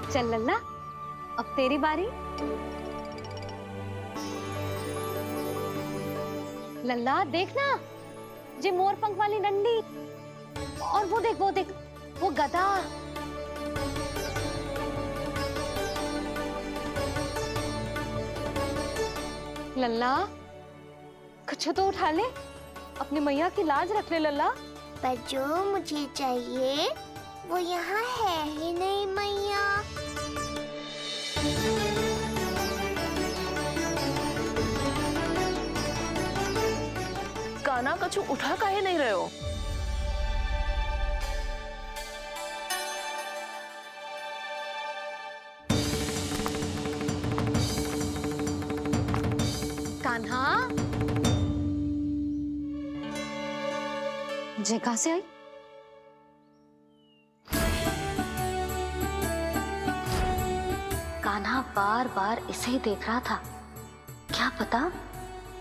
चल लल्ला, अब तेरी बारी। लल्ला देखना, ये मोर पंख वाली डंडी, और वो देख वो गधा। लल्ला कुछ तो उठा ले, अपनी मैया की लाज रख ले लल्ला। पर जो मुझे चाहिए वो यहाँ है ही नहीं मैया। कान्हा कछु उठा काहे नहीं रहे हो? कान्हा, ये कहां से आई? कान्हा बार बार इसे ही देख रहा था। क्या पता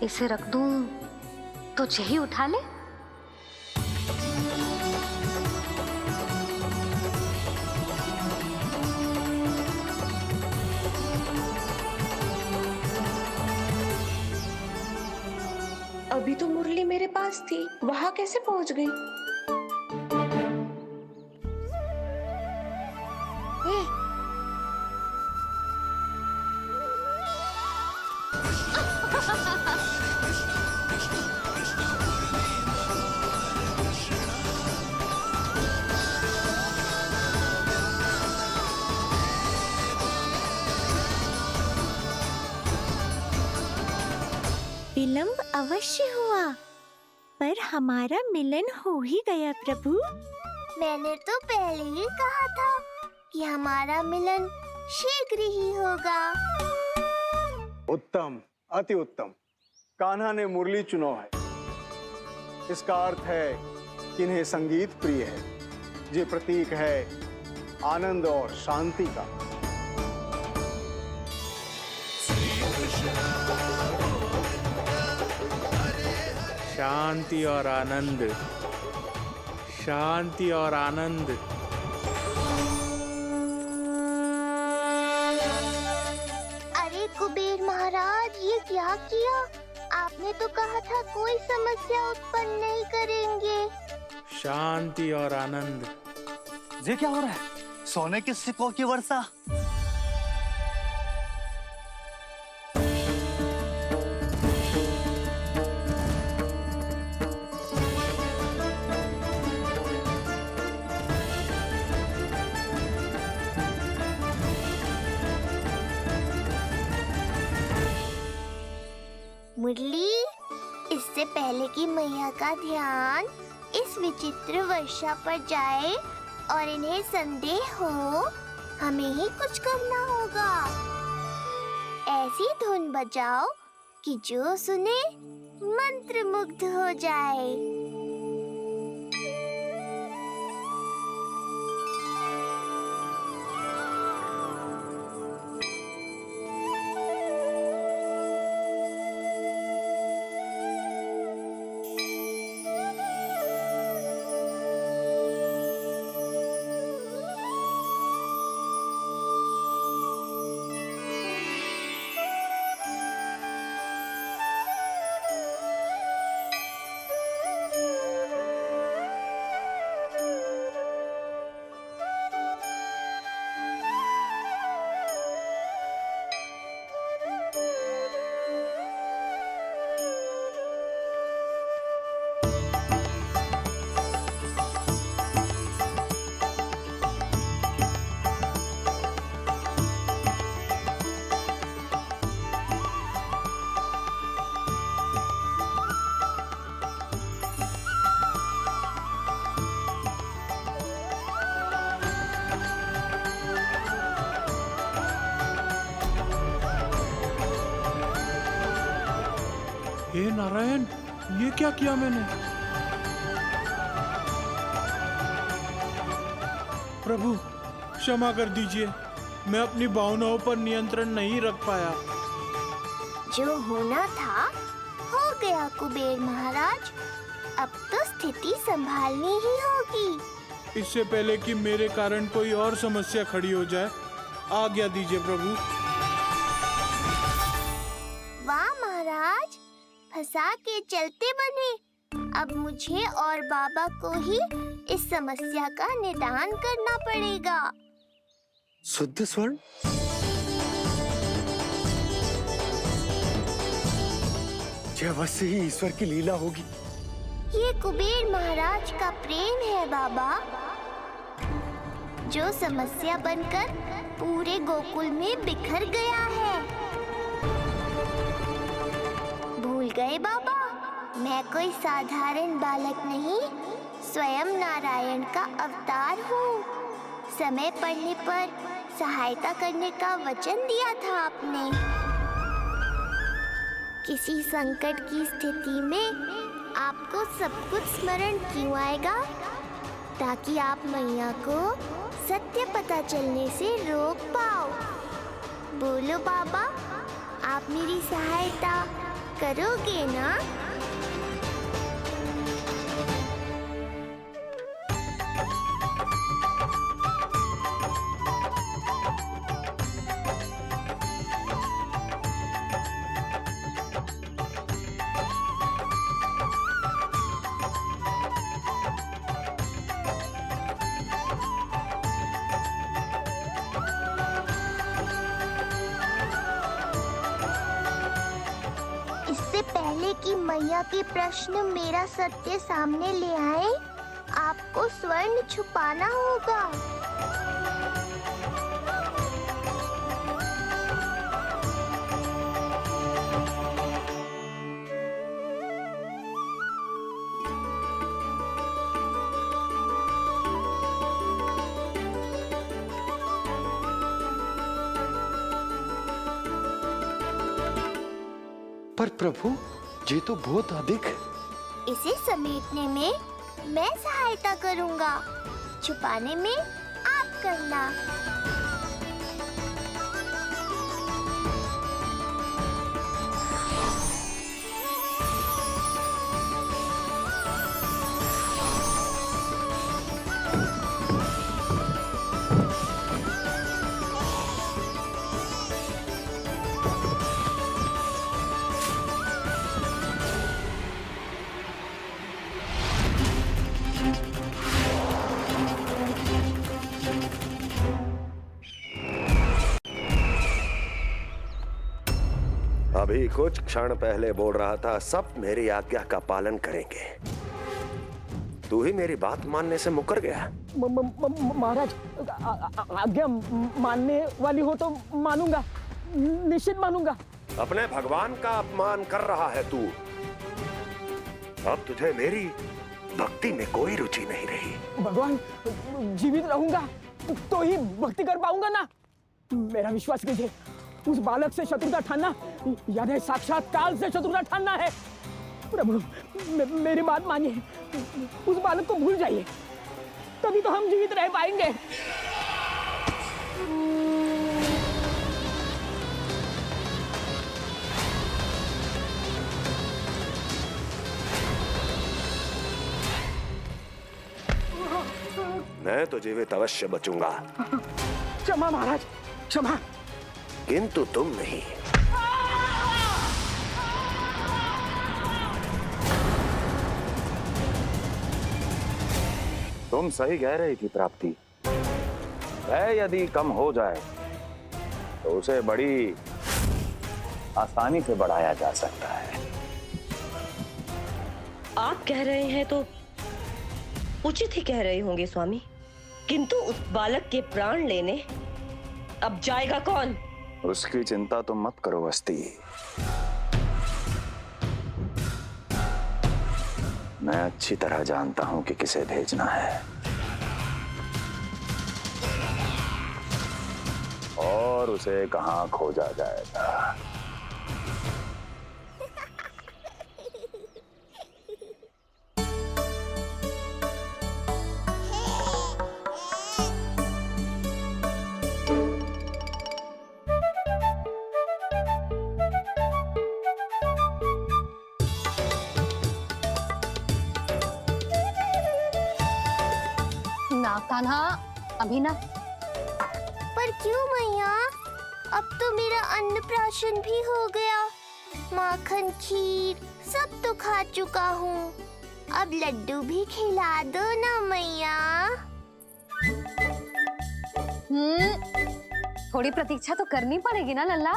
इसे रख दूं तो यही उठा ले। अभी तो मुरली मेरे पास थी, वहां कैसे पहुंच गई? विलंब अवश्य हुआ, पर हमारा मिलन हो ही गया प्रभु। मैंने तो पहले ही कहा था कि हमारा मिलन शीघ्र ही होगा। उत्तम, अति उत्तम। कान्हा ने मुरली चुना है, इसका अर्थ है कि इन्हें संगीत प्रिय है। ये प्रतीक है आनंद और शांति का। शांति और आनंद, शांति और आनंद। अरे कुबेर महाराज, ये क्या किया? आपने तो कहा था कोई समस्या उत्पन्न नहीं करेंगे। शांति और आनंद। ये क्या हो रहा है? सोने के सिक्कों की वर्षा। मुरली, इससे पहले कि मैया का ध्यान इस विचित्र वर्षा पर जाए और इन्हें संदेह हो, हमें ही कुछ करना होगा। ऐसी धुन बजाओ कि जो सुने मंत्रमुग्ध हो जाए। हे नारायण, ये क्या किया मैंने? प्रभु क्षमा कर दीजिए, मैं अपनी भावनाओं पर नियंत्रण नहीं रख पाया। जो होना था हो गया कुबेर महाराज, अब तो स्थिति संभालनी ही होगी। इससे पहले कि मेरे कारण कोई और समस्या खड़ी हो जाए, आज्ञा दीजिए प्रभु। वाह महाराज, फंसा के चलते बने। अब मुझे और बाबा को ही इस समस्या का निदान करना पड़ेगा। शुद्ध स्वर्ण? यह अवश्य ही ईश्वर की लीला होगी। ये कुबेर महाराज का प्रेम है बाबा, जो समस्या बनकर पूरे गोकुल में बिखर गया है। भूल गए बाबा, मैं कोई साधारण बालक नहीं, स्वयं नारायण का अवतार हूँ। समय पड़ने पर सहायता करने का वचन दिया था आपने। किसी संकट की स्थिति में आपको सब कुछ स्मरण क्यों आएगा? ताकि आप मैया को सत्य पता चलने से रोक पाओ। बोलो बाबा, आप मेरी सहायता करोगे ना? इससे पहले कि मैया के प्रश्न मेरा सत्य सामने ले आए, आपको स्वर्ण छुपाना होगा। पर प्रभु, ये तो बहुत अधिक। इसे समेटने में मैं सहायता करूंगा, छुपाने में आप करना। अभी कुछ क्षण पहले बोल रहा था सब मेरी आज्ञा का पालन करेंगे। तू ही मेरी बात मानने से मुकर गया। महाराज, आज्ञा मानने वाली हो तो मानूंगा, निश्चित मानूंगा। अपने भगवान का अपमान कर रहा है तू। अब तुझे मेरी भक्ति में कोई रुचि नहीं रही। भगवान, जीवित रहूंगा तो ही भक्ति कर पाऊंगा ना। मेरा विश्वास कीजिए, उस बालक से शत्रुता ठानना याद है, साक्षात काल से शत्रुता ठानना है। प्रभु, मेरी बात मानिए, उस बालक को भूल जाइए, तभी तो हम जीवित रह पाएंगे। मैं तो जीवित अवश्य बचूंगा। क्षमा महाराज, क्षमा। किंतु तुम नहीं। तुम सही कह रही थी प्राप्ति। भय यदि कम हो जाए तो उसे बड़ी आसानी से बढ़ाया जा सकता है। आप कह रहे हैं तो उचित ही कह रहे होंगे स्वामी, किंतु उस बालक के प्राण लेने अब जाएगा कौन? उसकी चिंता तुम मत करो वस्ती। मैं अच्छी तरह जानता हूं कि किसे भेजना है और उसे कहां खोजा जाएगा। कान्हा, अभी ना। पर क्यों मैया? अब तो मेरा अन्नप्राशन भी हो गया। माखन खीर सब तो खा चुका हूँ। अब लड्डू भी खिला दो ना मैया। थोड़ी प्रतीक्षा तो करनी पड़ेगी ना लल्ला।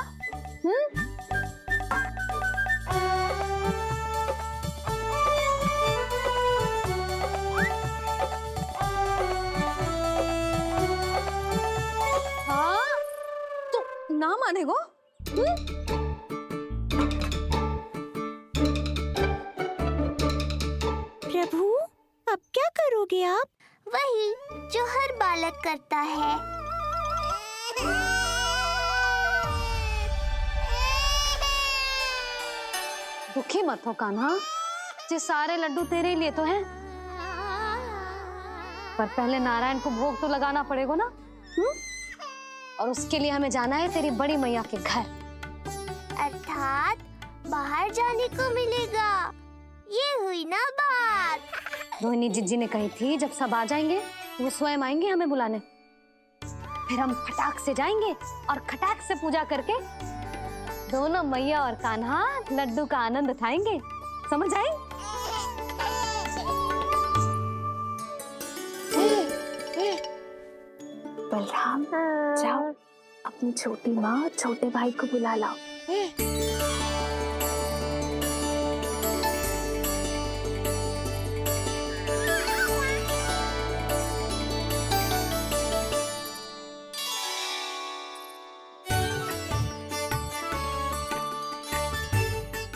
हाँ, तो ना मानेगो? प्रभु, अब क्या करोगे आप? वही जो हर बालक करता है। दुखी मत हो कान्हा, ये सारे लड्डू तेरे लिए तो हैं। पर पहले नारायण को भोग तो लगाना पड़ेगा ना। और उसके लिए हमें जाना है तेरी बड़ी मैया के घर। अर्थात बाहर जाने को मिलेगा। ये हुई ना बात। रोहिणी जिज्जी ने कही थी जब सब आ जाएंगे वो स्वयं आएंगे हमें बुलाने। फिर हम फटाक से जाएंगे और खटाक से पूजा करके दोनों मैया और कान्हा लड्डू का आनंद उठाएंगे। समझ आई? बलराम, जाओ अपनी छोटी माँ और छोटे भाई को बुला लाओ।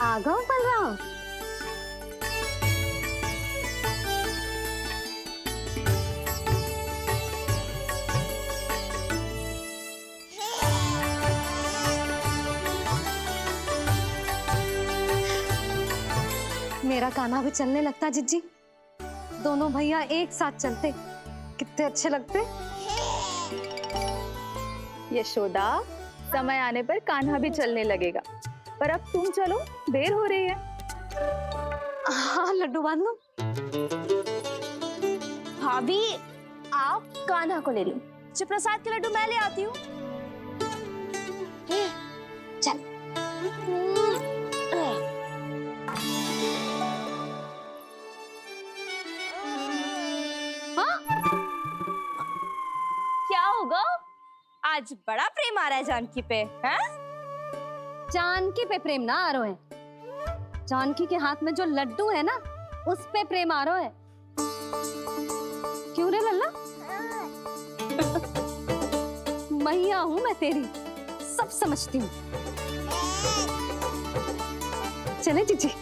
आ गओ बलराम। मेरा कान्हा भी चलने लगता जिज्जी। दोनों भैया एक साथ चलते कितने अच्छे लगते। यशोदा, समय आने पर कान्हा भी चलने लगेगा, पर अब तुम चलो, देर हो रही है। हाँ, लड्डू बांध लो। भाभी, आप कान्हा को ले लो, शिवप्रसाद के लड्डू मैं ले आती हूँ। चल। क्या होगा? आज बड़ा प्रेम आ रहा है जानकी पे, हैं? जानकी पे प्रेम ना आ रहा है, जानकी के हाथ में जो लड्डू है ना उस पे प्रेम आ रहा है। क्यों रे लल्ला? मैया हूं मैं तेरी, सब समझती हूँ। चले जीजी।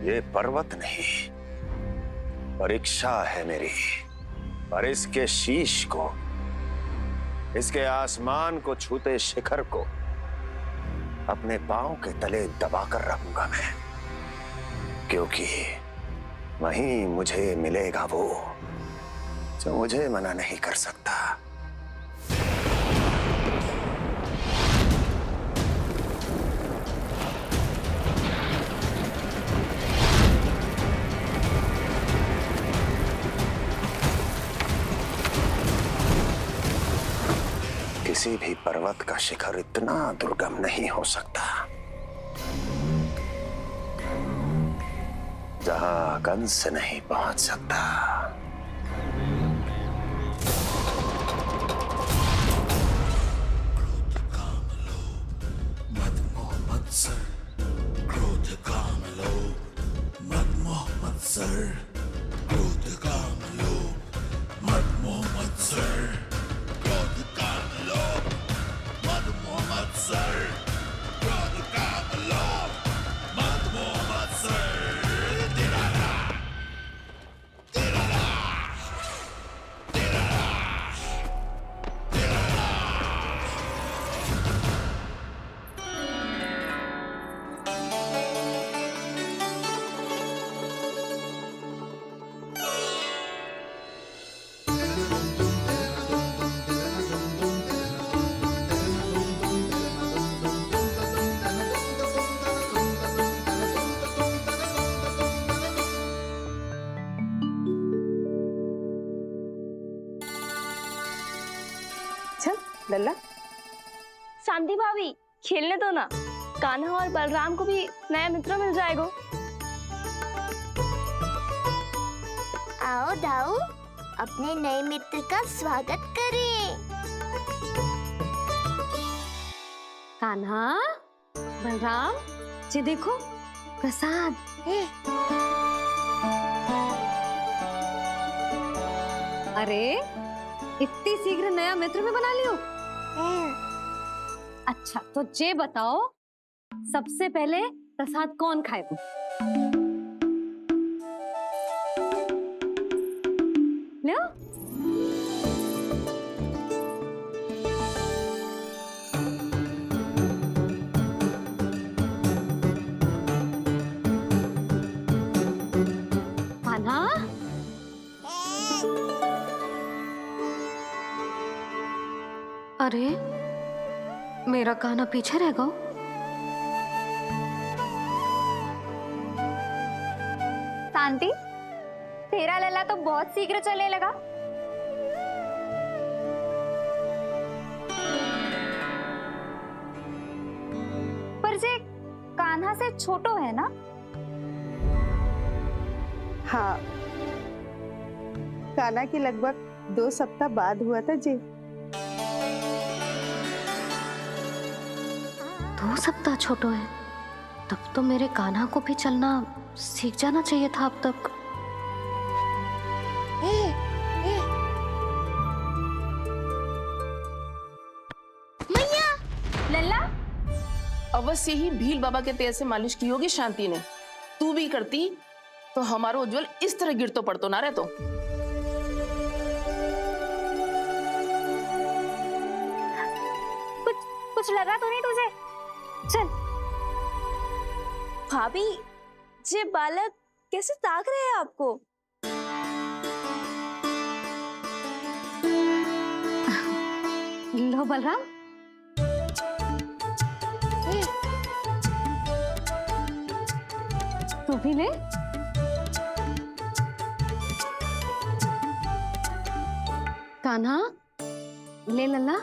ये पर्वत नहीं, परीक्षा है मेरी। पर इसके शीश को, इसके आसमान को छूते शिखर को अपने पांव के तले दबाकर रखूंगा मैं, क्योंकि वहीं मुझे मिलेगा वो जो मुझे मना नहीं कर सकता। किसी भी पर्वत का शिखर इतना दुर्गम नहीं हो सकता जहां कंस नहीं पहुंच सकता। लल्ला शांति भाभी खेलने दो ना, कान्हा और बलराम को भी नया मित्र मिल जाएगा। आओ दाऊ, अपने नए मित्र का स्वागत करें। कान्हा, बलराम, ये देखो प्रसाद। अरे इतनी शीघ्र नया मित्र भी बना लियो? अच्छा तो ये बताओ, सबसे पहले प्रसाद कौन खाएगा? लो। कान्हा, अरे मेरा कान्हा पीछे रह गया। शांति, तेरा लल्ला तो बहुत शीघ्र चलने लगा। पर जे कान्हा से छोटो है ना? हाँ, कान्हा की लगभग 2 सप्ताह बाद हुआ था जी। 2 सप्ताह छोटो है, तब तो मेरे कान्हा को भी चलना सीख जाना चाहिए था अब तक। लल्ला, अवश्य ही भील बाबा के तेल से मालिश की होगी शांति ने। तू भी करती तो हमारा उज्जवल इस तरह गिर तो पड़तो ना रहतो। कुछ लगा तो नहीं तुझे? चल। भाभी, ये बालक कैसे ताक रहे हैं आपको? लो बलराम, तू भी ले। कान्हा, ले लल्ला।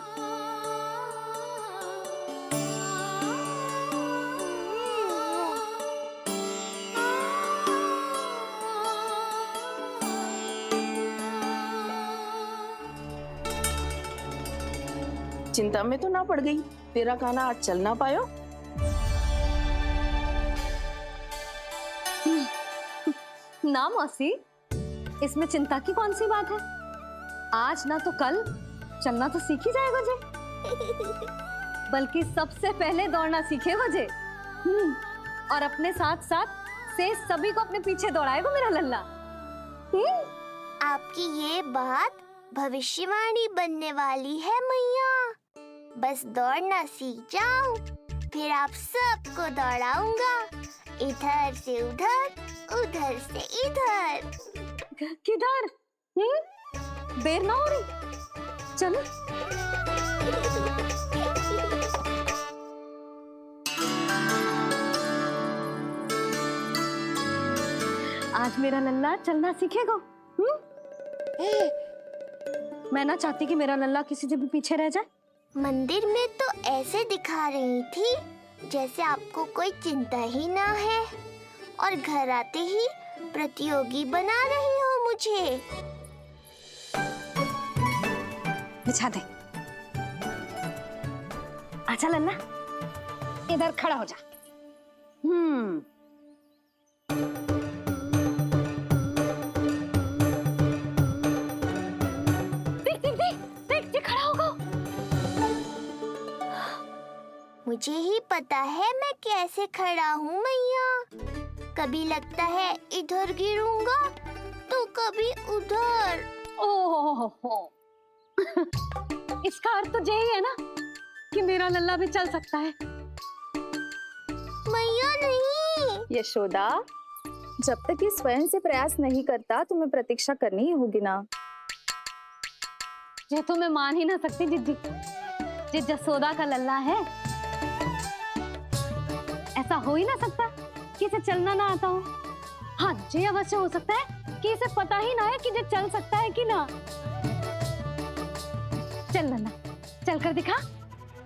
चिंता में तो ना पड़ गई, तेरा कान्हा आज चल ना पायो। ना मौसी, इसमें चिंता की कौन सी बात है? आज ना तो कल चलना तो सीख ही जाएगा जे। बल्कि सबसे पहले दौड़ना सीखेगा जे। और अपने साथ साथ से सभी को अपने पीछे दौड़ाएगा मेरा लल्ला। आपकी ये बात भविष्यवाणी बनने वाली है मैया। बस दौड़ना सीख जाओ, फिर आप सबको दौड़ाऊंगा, इधर से उधर, उधर से इधर। किधर? देर ना हो रही, चलो। आज मेरा लल्ला चलना सीखेगा। मैं ना चाहती कि मेरा लल्ला किसी से भी पीछे रह जाए। मंदिर में तो ऐसे दिखा रही थी जैसे आपको कोई चिंता ही ना है, और घर आते ही प्रतियोगी बना रही हो मुझे। बिछा दे। आजा लल्ला, इधर खड़ा हो जा। देख खड़ा होगा। मुझे ही पता है मैं कैसे खड़ा हूँ मैया। कभी लगता है इधर गिरूंगा तो कभी उधर। ओह, इसका अर्थ तो यही है ना कि मेरा लल्ला भी चल सकता है। मैया नहीं। यशोदा, जब तक ये स्वयं से प्रयास नहीं करता तुम्हें प्रतीक्षा करनी ही होगी ना। ये तो मैं मान ही ना सकती जिद्दी, जे जसोदा का लल्ला है। ऐसा हो ही ना सकता कि इसे चलना ना आता हो। हाँ, ये अवश्य हो सकता है कि इसे पता ही ना है कि ये चल सकता है कि ना। चल लल्ला, चल कर दिखा,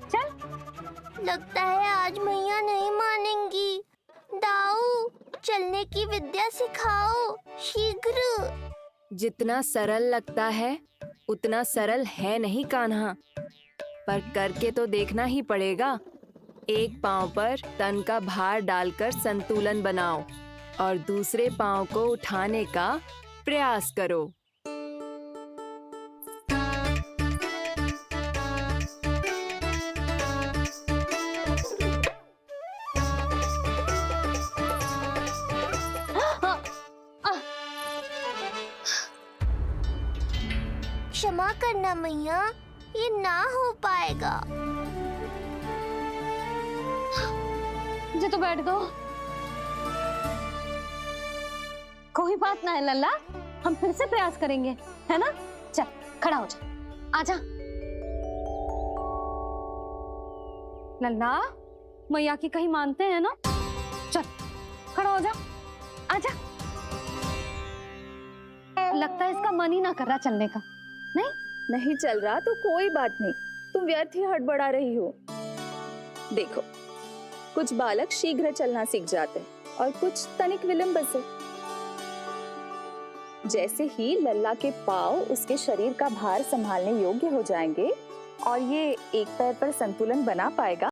चल। लगता है आज मैया नहीं मानेंगी। दाऊ, चलने की विद्या सिखाओ शीघ्र। जितना सरल लगता है उतना सरल है नहीं कान्हा, पर करके तो देखना ही पड़ेगा। एक पांव पर तन का भार डालकर संतुलन बनाओ और दूसरे पांव को उठाने का प्रयास करो। क्षमा करना मैया, ये ना हो पाएगा। मुझे तो बैठ दो। कोई बात ना है लल्ला, हम फिर से प्रयास करेंगे, है ना? चल खड़ा हो जा, आजा। लल्ला, मैया की कहीं मानते हैं ना? चल खड़ा हो जा, आजा। लगता है इसका मन ही ना कर रहा चलने का। नहीं चल रहा तो कोई बात नहीं, तुम व्यर्थ ही हड़बड़ा रही हो। देखो, कुछ बालक शीघ्र चलना सीख जाते हैं और कुछ तनिक विलंब से। जैसे ही लल्ला के पांव उसके शरीर का भार संभालने योग्य हो जाएंगे और ये एक पैर पर संतुलन बना पाएगा,